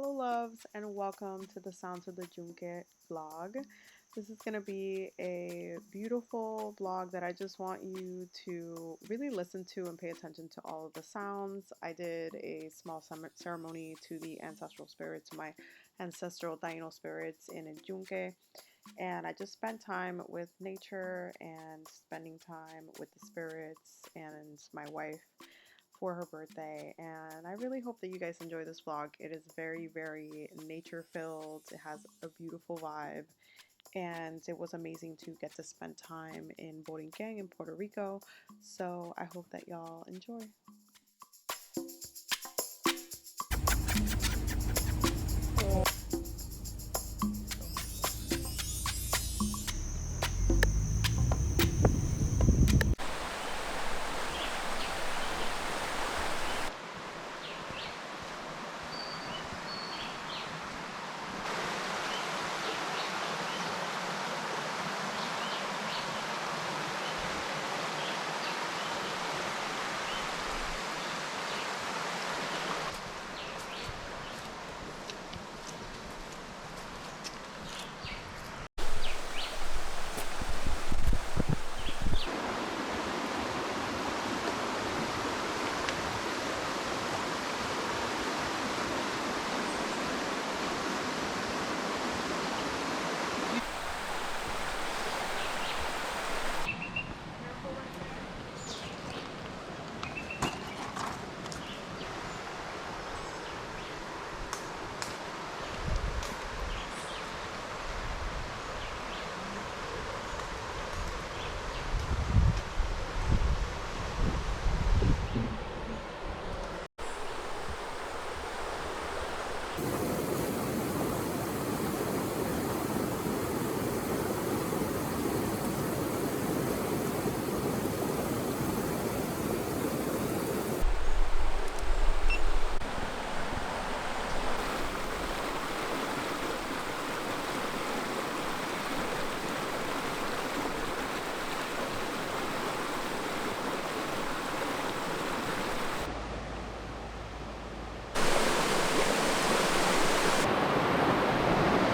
Hello, loves, and welcome to the Sounds of the Junke vlog. This is going to be a beautiful vlog that I just want you to really listen to and pay attention to all of the sounds. I did a small ceremony to the ancestral spirits, my ancestral Taino spirits in Junke, and I just spent time with nature and spending time with the spirits and my wife for her birthday, and I really hope that you guys enjoy this vlog. It is very nature filled. It has a beautiful vibe, and it was amazing to get to spend time in Borinquen in Puerto Rico. So I hope that y'all enjoy.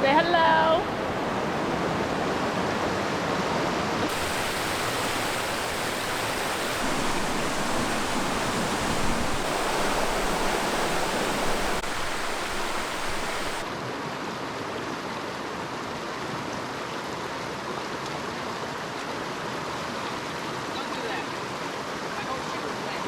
Say hello. Don't do that. My whole shoe is wet.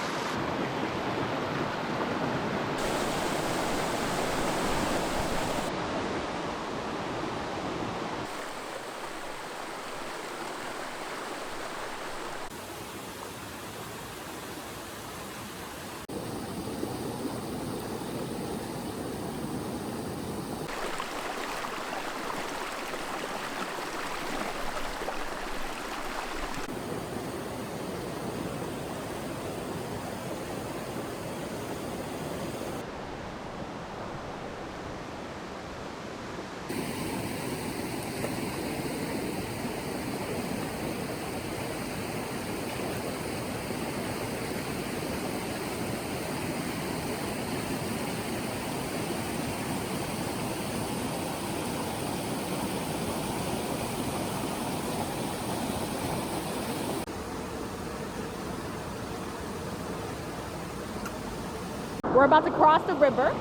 We're about to cross the river.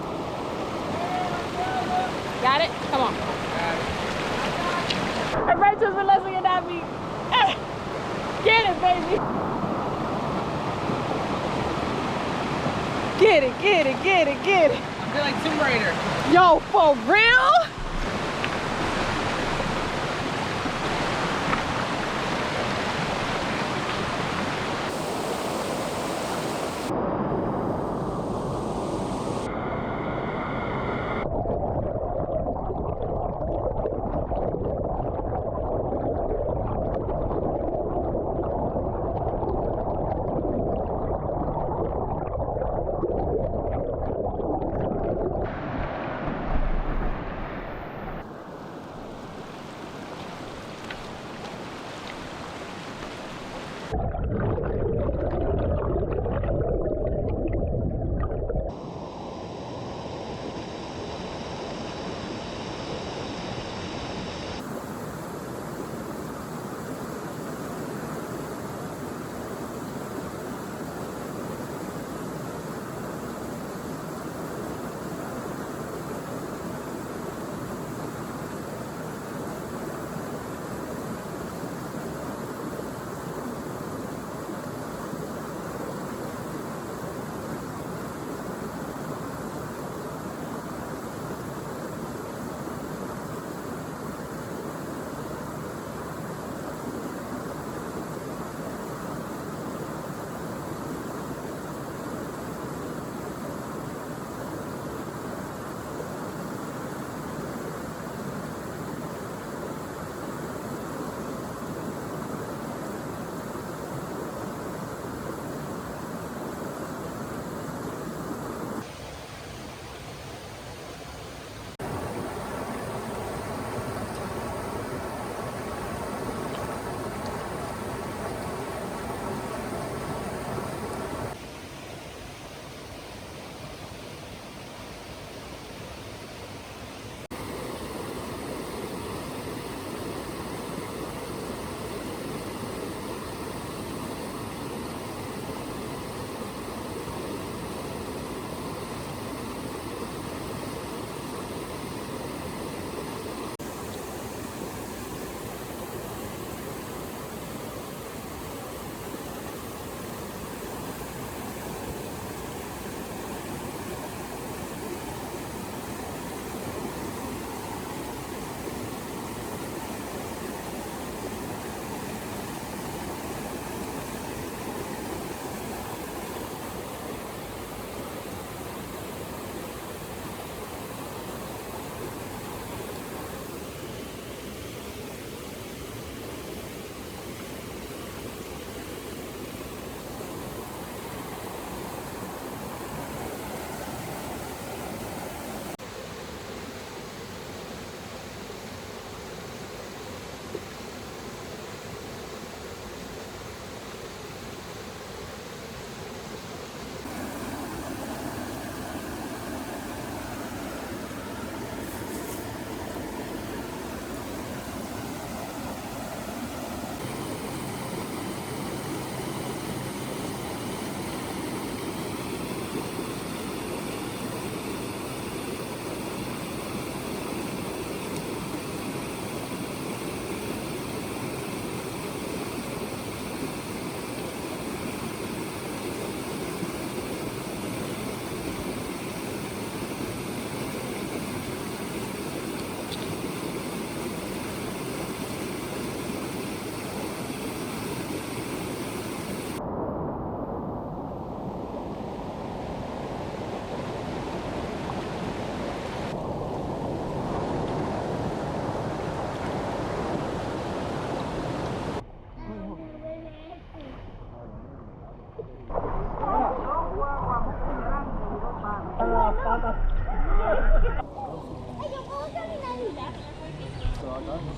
Got it? Come on. And Rachel's been listening at me. Get it, baby. Get it, get it, get it, get it. I feel like Tomb Raider. Yo, for real?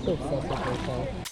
Successful.